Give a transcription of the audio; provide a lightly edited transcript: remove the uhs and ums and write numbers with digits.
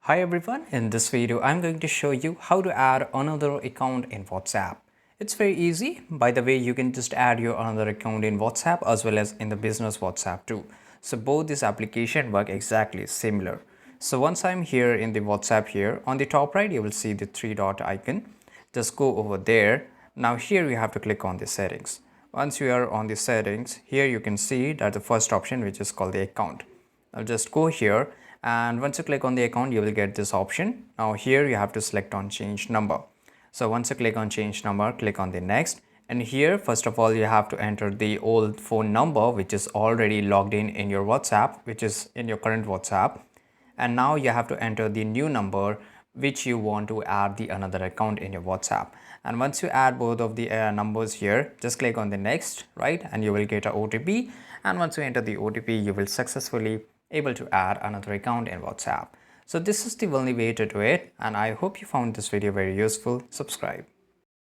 Hi everyone, in this video I'm going to show you how to add another account in WhatsApp. It's very easy. By the way, you can just add your another account in WhatsApp as well as in the business WhatsApp too. So both this application work exactly similar. So once I'm here in the WhatsApp here, on the top right you will see the three dot icon. Just go over there. Now here you have to click on the settings. Once you are on the settings, here you can see that the first option which is called the account. Now just go here, and once you click on the account you will get this option. Now here you have to select on change number. So once you click on change number, click on the next, and here first of all you have to enter the old phone number which is already logged in your WhatsApp, which is in your current WhatsApp. And now you have to enter the new number which you want to add the another account in your WhatsApp. And once you add both of the numbers here, just click on the next, right, and you will get a OTP. And once you enter the OTP, you will successfully able to add another account in WhatsApp. So this is the only way to do it, and I hope you found this video very useful. Subscribe.